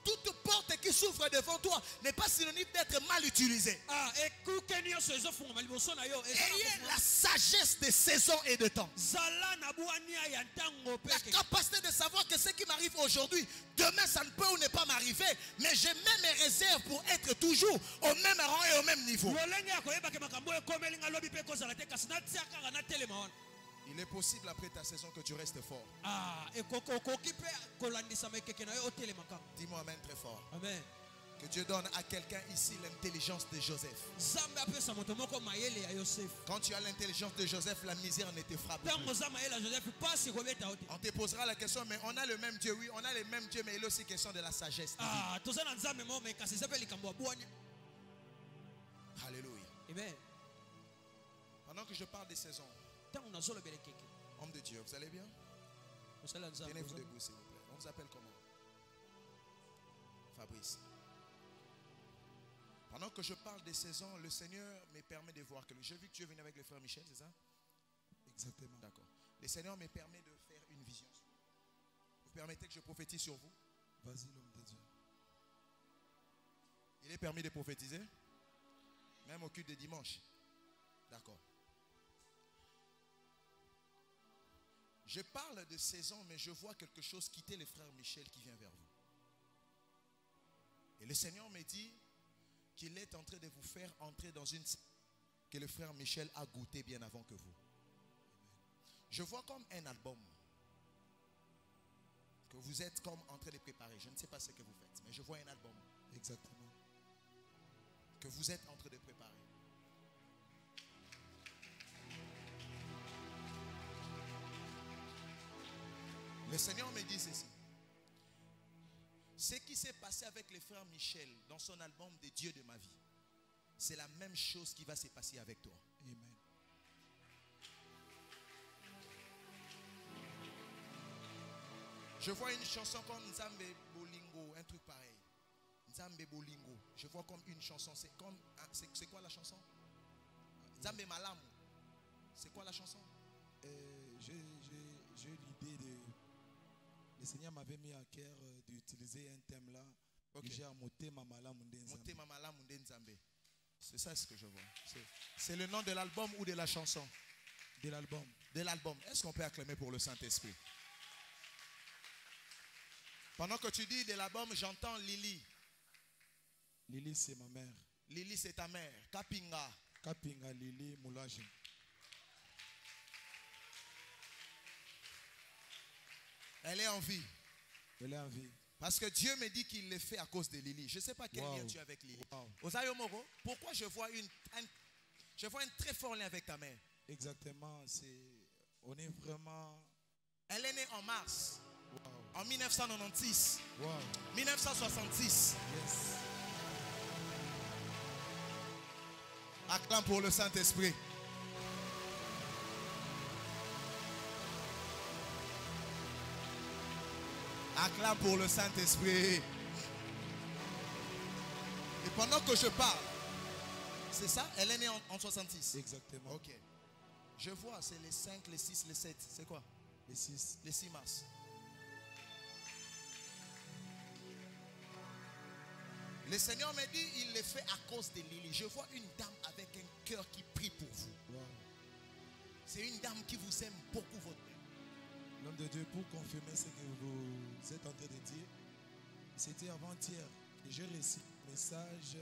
Toute porte qui s'ouvre devant toi n'est pas synonyme d'être mal utilisée. Ayez la sagesse de saison et de temps. La capacité de savoir que ce qui m'arrive aujourd'hui, demain ça ne peut ou ne pas m'arriver, mais je mets mes réserves pour être toujours au même rang et au même niveau. Il est possible après ta saison que tu restes fort. Dis-moi amen très fort.
Amen.
Que Dieu donne à quelqu'un ici l'intelligence de Joseph. Quand tu as l'intelligence de Joseph, la misère ne te frappe plus. On te posera la question, mais on a le même Dieu. Oui, on a le même Dieu, mais il est aussi question de la sagesse divine. Alléluia.
Amen.
Pendant que je parle des saisons, homme de Dieu, vous allez bien? Tenez-vous debout, s'il vous plaît. On vous appelle comment? Fabrice. Pendant que je parle des saisons, le Seigneur me permet de voir que j'ai vu que tu es venu avec le frère Michel, c'est ça?
Exactement.
D'accord. Le Seigneur me permet de faire une vision. Vous permettez que je prophétise sur vous?
Vas-y, l'homme de Dieu.
Il est permis de prophétiser? Même au culte de dimanche? D'accord. Je parle de saison, mais je vois quelque chose quitter le frère Michel qui vient vers vous. Et le Seigneur me dit qu'il est en train de vous faire entrer dans une que le frère Michel a goûté bien avant que vous. Je vois comme un album que vous êtes comme en train de préparer. Je ne sais pas ce que vous faites, mais je vois un album.
Exactement.
Que vous êtes en train de préparer. Le Seigneur me dit ceci. Ce qui s'est passé avec le frère Michel dans son album des dieux de ma vie, c'est la même chose qui va se passer avec toi.
Amen.
Je vois une chanson comme Nzambe Bolingo, un truc pareil. Nzambe Bolingo. Je vois comme une chanson. C'est comme, c'est quoi la chanson? Nzambe Malamu. C'est quoi la chanson?
J'ai l'idée de... Le Seigneur m'avait mis à cœur d'utiliser un thème là.
Okay.
J'ai monté ma malamu
Nzambe. C'est ça ce que je vois. C'est le nom de l'album ou de la chanson?
De l'album.
De l'album. Est-ce qu'on peut acclamer pour le Saint-Esprit? Pendant que tu dis de l'album, j'entends Lily.
Lily, c'est ma mère.
Lily, c'est ta mère. Kapinga.
Kapinga Lily Moulaje.
Elle est en vie.
Elle est en vie.
Parce que Dieu me dit qu'il le fait à cause de Lily. Je ne sais pas quel lien tu as avec Lily. Osayo Moro, pourquoi je vois un très fort lien avec ta mère?
Exactement. On est vraiment...
Elle est née en mars.
Wow.
En 1996.
Wow.
1966.
Yes.
Acclame pour le Saint-Esprit. Acclame pour le Saint-Esprit. Et pendant que je parle, c'est ça? Elle est née en 66.
Exactement.
Ok. Je vois, c'est les 5, les 6, les 7. C'est quoi?
Les 6.
Les 6 mars. Le Seigneur me dit, il le fait à cause de Lily. Je vois une dame avec un cœur qui prie pour vous.
Wow.
C'est une dame qui vous aime beaucoup, votre mère.
L'homme de Dieu, pour confirmer ce que vous êtes en train de dire, c'était avant-hier que j'ai reçu un message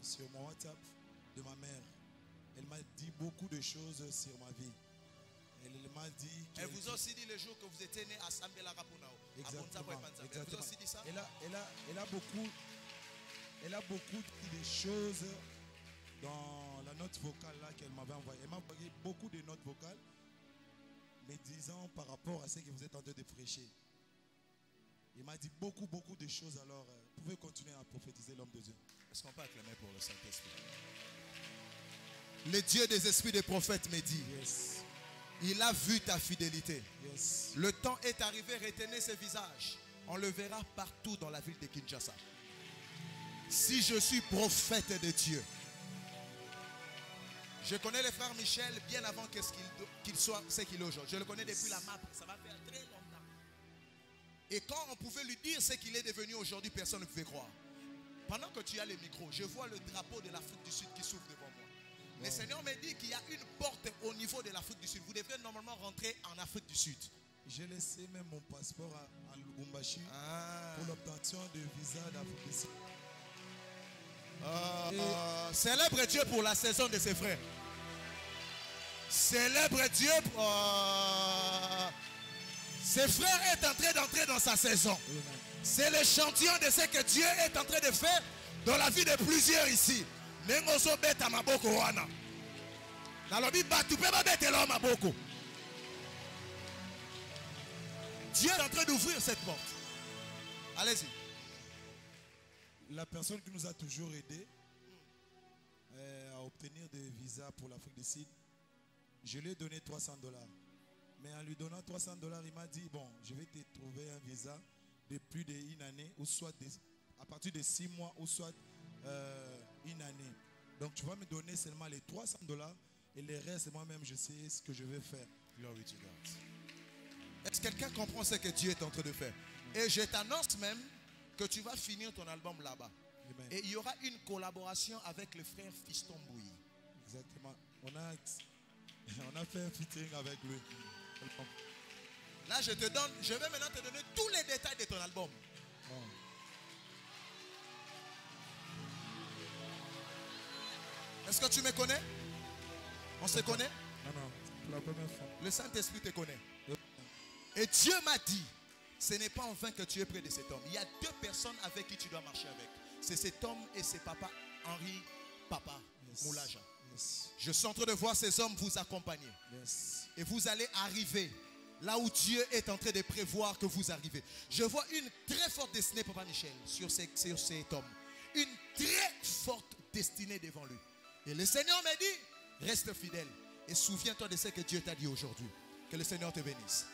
sur mon WhatsApp de ma mère. Elle m'a dit beaucoup de choses sur ma vie. Elle m'a dit...
Elle vous a aussi dit le jour que vous étiez né à Sambela Rapunao.
Exactement.
Elle vous a aussi dit ça?
Elle a beaucoup de choses dans la note vocale là qu'elle m'avait envoyée. Elle m'a envoyé beaucoup de notes vocales, mais disant par rapport à ce que vous êtes en train de prêcher. Il m'a dit beaucoup de choses. Alors, vous pouvez continuer à prophétiser, l'homme de Dieu.
Est-ce qu'on peut acclamer pour le Saint-Esprit? Le Dieu des esprits des prophètes me dit,
Yes.
il a vu ta fidélité.
Yes.
Le temps est arrivé, retenez ce visage. On le verra partout dans la ville de Kinshasa. Si je suis prophète de Dieu. Je connais le frère Michel bien avant qu'il soit ce qu'il est aujourd'hui. Je le connais depuis la MAP. Ça va faire très longtemps. Et quand on pouvait lui dire ce qu'il est devenu aujourd'hui, personne ne pouvait croire. Pendant que tu as le micro, je vois le drapeau de l'Afrique du Sud qui s'ouvre devant moi. Wow. Le Seigneur me dit qu'il y a une porte au niveau de l'Afrique du Sud. Vous devrez normalement rentrer en Afrique du Sud.
J'ai laissé même mon passeport à Lubumbashi pour l'obtention de visa d'Afrique du Sud.
Célèbre Dieu pour la saison de ses frères. Célèbre Dieu. Ses frères est en train d'entrer dans sa saison. C'est l'échantillon de ce que Dieu est en train de faire dans la vie de plusieurs ici. Dieu est en train d'ouvrir cette porte. Allez-y.
La personne qui nous a toujours aidés à obtenir des visas pour l'Afrique du Sud, je lui ai donné $300. Mais en lui donnant $300, il m'a dit, bon, je vais te trouver un visa de plus d'une année, ou soit à partir de 6 mois, ou soit une année. Donc tu vas me donner seulement les $300 et les restes, moi-même, je sais ce que je vais faire.
Glory to God. Est-ce que quelqu'un comprend ce que Dieu est en train de faire? Et je t'annonce même que tu vas finir ton album là-bas.
Amen.
Et il y aura une collaboration avec le frère Fiston Bouilly.
Exactement. On a fait un featuring avec lui.
Là, je vais maintenant te donner tous les détails de ton album.
Oh.
Est-ce que tu me connais? On se connaît?
Non, c'est la première fois.
Le Saint-Esprit te connaît. Et Dieu m'a dit, ce n'est pas en vain que tu es près de cet homme. Il y a 2 personnes avec qui tu dois marcher avec. C'est cet homme et c'est papa Henri Papa Moulaja.
Yes.
Je suis en train de voir ces hommes vous accompagner.
Yes.
Et vous allez arriver là où Dieu est en train de prévoir que vous arrivez. Je vois une très forte destinée, Papa Michel, sur cet homme. Une très forte destinée devant lui. Et le Seigneur m'a dit, reste fidèle. Et souviens-toi de ce que Dieu t'a dit aujourd'hui. Que le Seigneur te bénisse.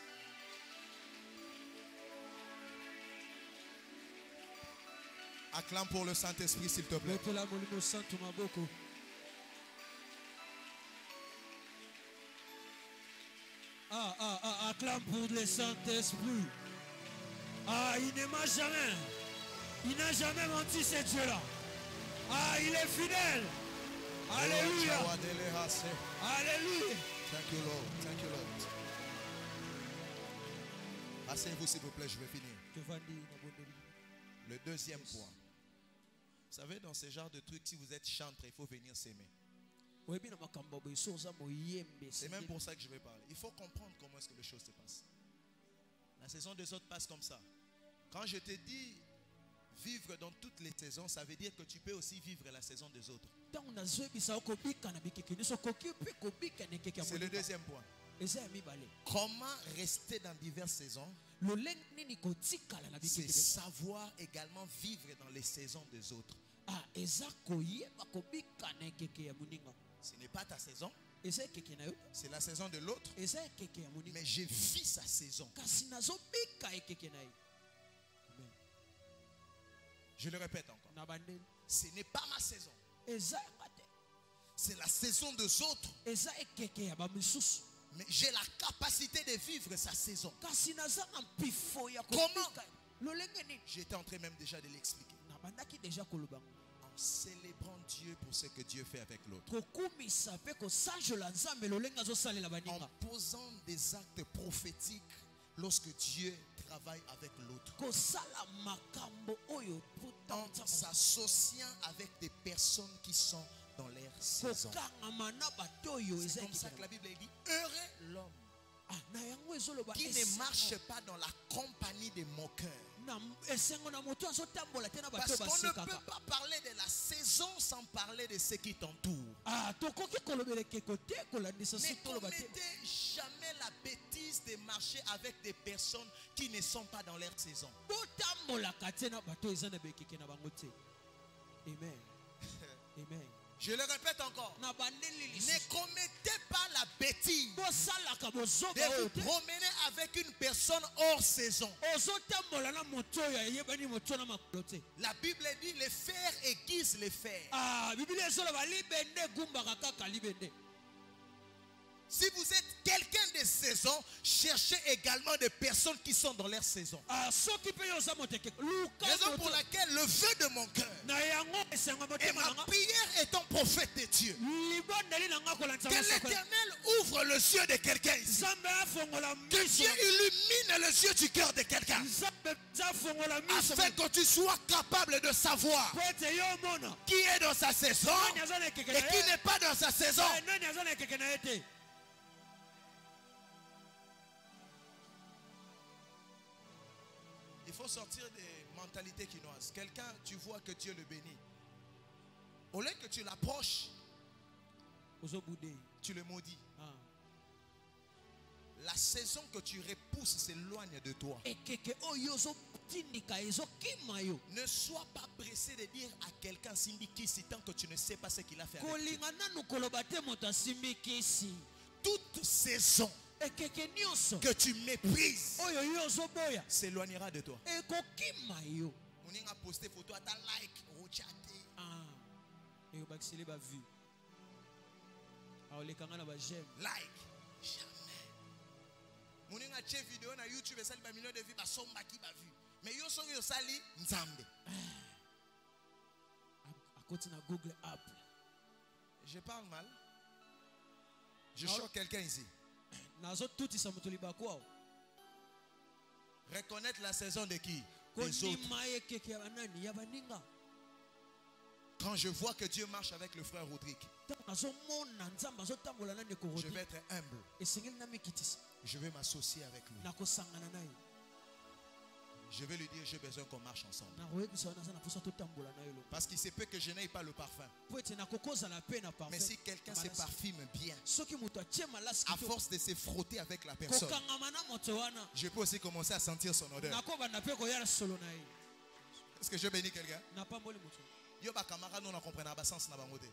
Acclame pour le Saint-Esprit, s'il te plaît.
Acclame pour le Saint-Esprit. Il ne m'a jamais. Il n'a jamais menti, ce Dieu-là. Il est fidèle. Alléluia. Alléluia.
Thank you, Lord. Thank you, Lord. Asseyez-vous, s'il vous plaît, je vais finir. Le deuxième point. Vous savez, dans ce genre de trucs, si vous êtes chantre, il faut venir s'aimer. C'est même pour ça que je vais parler. Il faut comprendre comment est-ce que les choses se passent. La saison des autres passe comme ça. Quand je te dis vivre dans toutes les saisons, ça veut dire que tu peux aussi vivre la saison des autres. C'est le deuxième point. Comment rester dans diverses saisons? C'est savoir également vivre dans les saisons des autres. Ce n'est pas ta saison. C'est la saison de l'autre. Mais je vis sa saison. Je le répète encore. Ce n'est pas ma saison. C'est la saison des autres. Mais j'ai la capacité de vivre sa saison. Comment? J'étais en train même déjà de l'expliquer. En célébrant Dieu pour ce que Dieu fait avec l'autre. En posant des actes prophétiques lorsque Dieu travaille avec l'autre. En s'associant avec des personnes qui sont dans leur saison. C'est comme ça que la Bible dit, heureux l'homme qui ne marche pas dans la compagnie des moqueurs. Parce qu'on ne peut pas parler de la saison sans parler de ce qui t'entoure. Ne commettez jamais la bêtise de marcher avec des personnes qui ne sont pas dans leur saison.
Amen. Amen.
Je le répète encore.
na bandeli
Ne
lisusu
commettez pas la bêtise
bosalaka
de
bozoba oyo
vous
te
promener avec une personne hors saison.
ozotambola na moto oyo ayebani moto na makolo te.
La Bible dit les fers aiguisent les fers.
Biblia ezoloba libende egumbaka kaka libende.
Si vous êtes quelqu'un de saison, cherchez également des personnes qui sont dans leur saison.
Soki mpe yo oza moteke luka
Raison
moto
pour laquelle le vœu de mon cœur
na yango esenga
et
motema
ma
nanga
prière étant prophète de Dieu,
libondeli nanga kolandisa
que
mosakoli.
l'Éternel ouvre les yeux de quelqu'un ici.
Nzambe afongola
Que
miso
Dieu illumine les yeux du cœur de quelqu'un.
Nzambe afongola miso
Afin que tu sois capable de savoir
po ete yo omona
qui est dans sa saison
nani aza na ekeke
et
na
qui
ye
n'est pas dans sa saison.
nani aza na ekeke na ye te.
Il faut sortir des mentalités quinoises. Quelqu'un, tu vois que Dieu le bénit. Au lieu que tu l'approches,
Ozobude.
tu le maudis.
Ah.
La saison que tu repousses s'éloigne de toi.
Ekeke oyo ozotindika ezokima yo.
Ne sois pas pressé de dire à quelqu'un Simbi Kisi tant que tu ne sais pas ce qu'il a fait avec toi.
kolinga nanu koloba te moto asimbi kisi.
Toute saison
Ekeke nyonso
que tu méprises
oyo yo ozoboya
s'éloignera de toi.
ekokima yo.
On a posté photo à ta like, rechaté.
Eyobakiseli bavu aolekanga na bageme
Like, jamais. On a fait vidéo na YouTube et ça ba millions de vues, ba somba qui ba vu. Mais yo so yo sali nzambe.
akoti na Google app.
Je parle mal. Je choque quelqu'un ici.
nazotutisa moto libako awo
Reconnaître la saison de qui? Des autres.
kondima ekeke ya banani ya baninga.
Quand je vois que Dieu marche avec le frère Rodrigue,
ntango nazomona nzambe azotambola na ndeko
je
Rodi
vais être humble.
esengeli namikitisa
Je vais m'associer avec lui.
nakosangana na ye
Je vais lui dire, j'ai besoin qu'on marche ensemble.
nakoyebisa wana aza na mposa totambola na ye lo
Parce qu'il se peut que je n'aie pas le parfum.
po ete nakokozala pe na
Mais si quelqu'un se
parfum
parfume bien,
soki moto atie malasi
à force de se frotter avec la personne,
kokangama na moto wana
je peux aussi commencer à sentir son odeur.
nakobanda mpe koyala solo na ye
Est-ce que je bénis quelqu'un?
napamboli moto
Yo ba camarade non comprendre ba sens na bango te.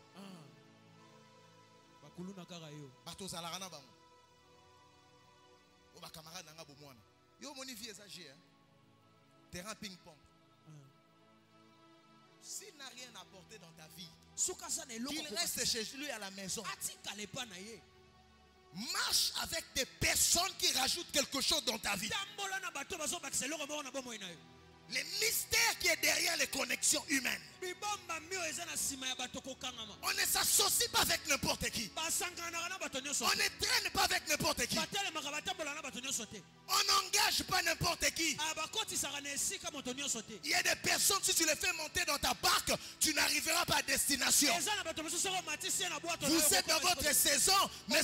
bakulu na kaka yo
Bato zalaka na bango. O ba camarade nanga bo mwana. Yo moni vie exagé hein. Terrain ping pong. S'il n'a rien apporté dans ta vie,
soki aza na eloko
qu'il reste chez lui à la maison.
atikala epa na ye
Marche avec des personnes qui rajoutent quelque chose dans ta vie.
tambola na bato bazobakisa eloko moko na bomoi na yo.
Les mystères qui est derrière les connexions humaines.
bibombami oyo eza na nsima ya bato kokangama
On ne s'associe pas avec n'importe qui.
basanganaka na bato nyonso
On ne traîne pas avec n'importe qui.
batelemaka batambola na bato nyonso te
On n'engage pas n'importe qui.
bakotisaka na esika moto nyonso te.
Il y a des personnes, si tu les fais monter dans ta barque, tu n'arriveras pas à destination.
eza na bato mosusu oyo matisi ye na bwato
Vous êtes dans votre saison, mais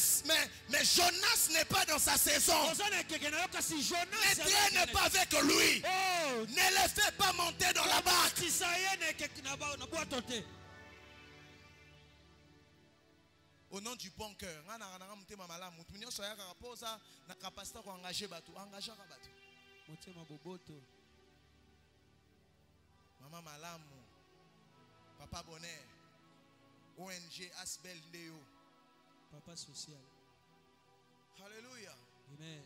Jonas n'est pas dans sa saison.
oza na ekeke na yo kasi
Ne
jonas
traîne pas avec lui. Ne les fais pas monter dans la barque.
tisa ye na ekeke na bwato te.
Au nom du bon cœur,
motema boboto
Maman Malamu, Papa Bonheur, ONG Asbel Ndeo.
papa social.
Alléluia.
Amen.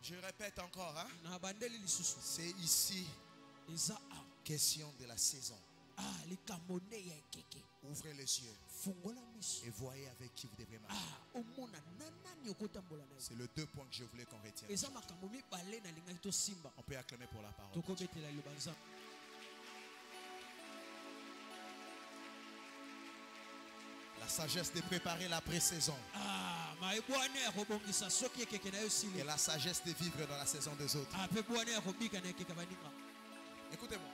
Je répète encore, hein?
na bandeli lisusu
C'est ici
eza awa
question de la saison.
likambo nde ya ekeke
Ouvrez les yeux
fungola miso
et voyez avec qui vous devrez marcher.
omona na nani okotambola na ye.
C'est les 2 points que je voulais qu'on retienne.
eza makambo mibale nalingaki tosimba
On peut acclamer pour la parole.
tokobetela liloba nzambe.
La sagesse de préparer la pré-saison
maebwane ya kobongisa soki ekeke na yo
et
sili
la sagesse de vivre dans la saison des autres.
mpe bwane ya kobika na ekeke baninga
Écoutez-moi.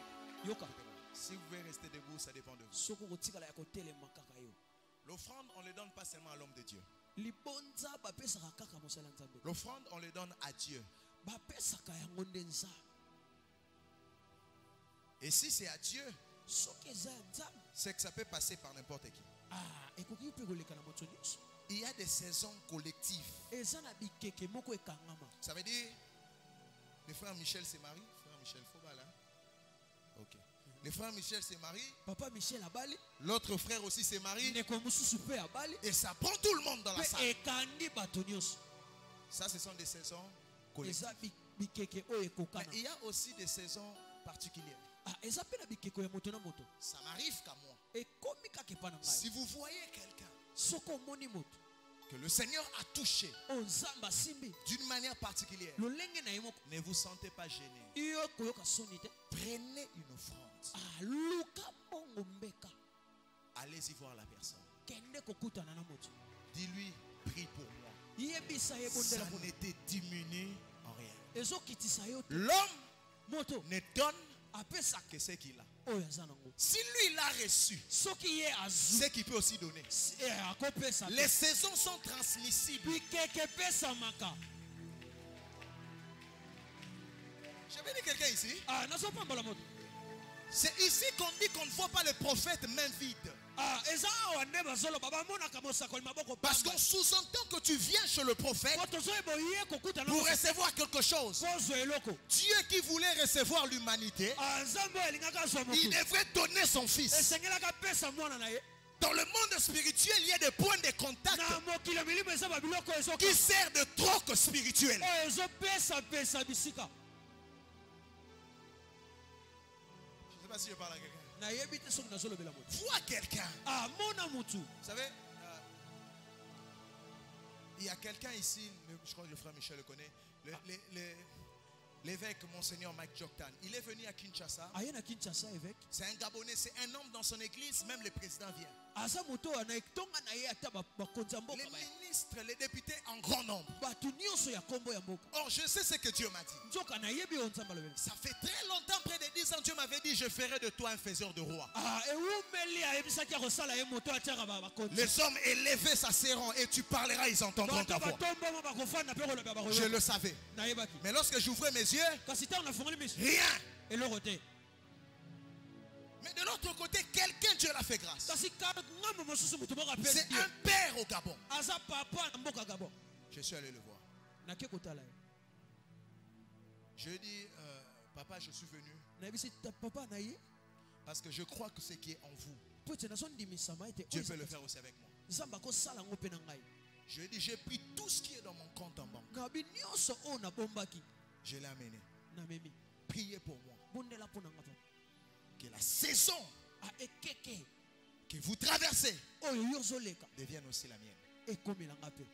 yoka
Si vous voulez rester debout, ça dépend de vous.
soki okotikala ya kotelema kaka yo.
L'offrande, on ne le donne pas seulement à l'homme de Dieu.
libonza bapesaka kaka mosala nzambe
L'offrande, on le donne à Dieu.
bapesaka yango nde nzambe.
Et si c'est à Dieu,
soki eza ya nzambe
c'est que ça peut passer par n'importe qui.
ekoki mpe koleka na moto nyonso.
Il y a des saisons collectives.
eza na bikeke moko ekangama.
Ça veut dire, le frère Michel s'est marié. Frère Michel, faut pas là. Ok. Le frère Michel se marie.
Papa Michel abali.
L'autre frère aussi se marie.
Ndeko mususu pe abali.
Et ça prend tout le monde dans la
Pe
salle.
ekandi bato nyonso.
Ça, ce sont des saisons collectives.
Eza bikeke oyo
Mais
ekokana.
il y a aussi des saisons particulières.
Ah, eza pe na bikeko ya moto na moto.
Ça m'arrive qu'à moi.
Ekomi kaka epa na
Si
ngai.
vous voyez quelqu'un
Soko omoni moto.
que le Seigneur a touché
O nzamba simbi.
d'une manière particulière,
Lolenge na ye moko.
ne vous sentez pas gêné.
Iyo koyoka soni te.
Prenez une offrande.
Ah, luka bongo mbeka.
Allez-y voir la personne.
Kende kokutana na moto.
Dis-lui, prie pour moi.
Yebisa ye
Ça
bondela
ne te diminue en rien.
ezokitisa yo te.
L'homme
Moto
ne donne
apesa
que ce qu'il a.
oyo aza nango.
Si lui l'a reçu,
Soki ye azu
c'est qu'il peut aussi donner.
akopesa
Les saisons sont transmissibles.
bikeke epesamaka.
Je vais dire quelqu'un ici.
Ah, nazopambola moto.
C'est ici qu'on dit qu'on ne voit pas le prophète main vide.
Ah, eza awa nde bazoloba bamonaka mosakoli maboko
Parce qu'on sous-entend que tu viens chez le prophète
po tozoyeba ye kokutana
pour recevoir quelque chose.
kozwa eloko.
Dieu qui voulait recevoir l'humanité,
Ah, nzambe oyo alingaka azwa
il
motu
devrait donner son fils.
esengelaka apesa mwana na ye.
Dans le monde spirituel, il y a des points de contact
Na mokili ya milimo eza babiloko
qui servent de troc spirituel.
oyo ezopesapesa bisika.
Je ne sais pas si je parle à quelqu'un.
nayebi te soki nazolobela moto.
Vois quelqu'un.
Ah, mona mutu.
Vous savez, il y a quelqu'un ici, je crois que le frère Michel le connaît, l'évêque Monseigneur Mike Joktan. Il est venu à Kinshasa.
aye na Kinshasa évêque.
C'est un Gabonais, c'est un homme dans son église, même le président vient.
aza moto oyo na etonga na ye ata bakonzi ya mboka
Les
baya.
ministres, les députés en grand nombre.
bato nyonso ya kombo ya mboka.
Or, je sais ce que Dieu m'a dit.
nzoka nayebi oyo nzambe alobeli.
Ça fait très longtemps, près de 10 ans, Dieu m'avait dit, je ferai de toi un faiseur de roi.
Ah, ewumeli ayebisaki akosala ye moto atiaka bakonzi.
Les hommes élevés s'asserront et tu parleras, ils entendront ta
bato
voix.
batombama bakofanda mpe koloba
Je
bakoyoka.
le savais.
nayebaki.
Mais lorsque j'ouvrais mes yeux,
kasi ntango nafungoli miso
rien.
eloko te.
Mais de l'autre côté, quelqu'un, Dieu l'a fait grâce.
kasi ngambo mosusu moto moko apesi
C'est
Dieu.
un père au Gabon.
aza papa na mboka Gabon.
Je suis allé le voir.
nake kotala ye.
Je lui ai dit, papa, je suis venu
nayebisi papa na ye
parce que je crois que ce qui est en vous,
po ete nazondimisama ete
Dieu peut le faire aussi avec moi.
nzambe akosala yango mpe na ngai.
Je lui ai dit, j'ai pris tout ce qui est dans mon compte en banque.
ngabi nyonso oyo nabombaki
Je l'ai amené.
namemi.
Priez pour moi.
bondela mpo na nga papa.
Que la saison
ekeke
que vous traversez
oyo yo ozoleka
devienne aussi la mienne.
ekomela nga mpe.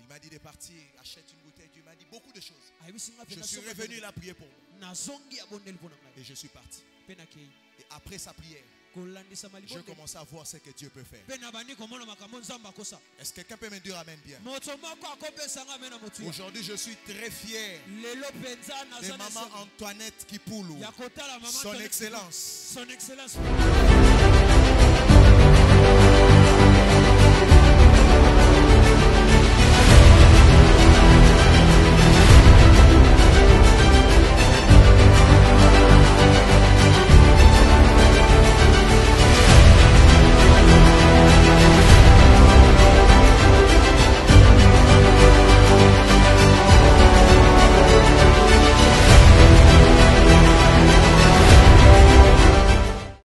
Il m'a dit de partir, achète une bouteille. Il m'a dit beaucoup de choses.
ayebisi nga mpe
Je suis revenu là prier pour moi.
nazongi abondeli mpo na ngai
Et je suis parti.
mpe nakei
Et après sa prière,
kolandisama
je
libonde
commençais à voir ce que Dieu peut faire.
mpe nabandi komona makambo nzambe akosa.
Est-ce que quelqu'un peut me dire amen bien?
moto moko akopesa nga me na motu ya.
Aujourd'hui, je suis très fier
lelo mpenza
de
naza na
maman
esengo
Antoinette Kipoulou.
ya kotala mama
Son
Antoinette.
Excellence.
Son excellence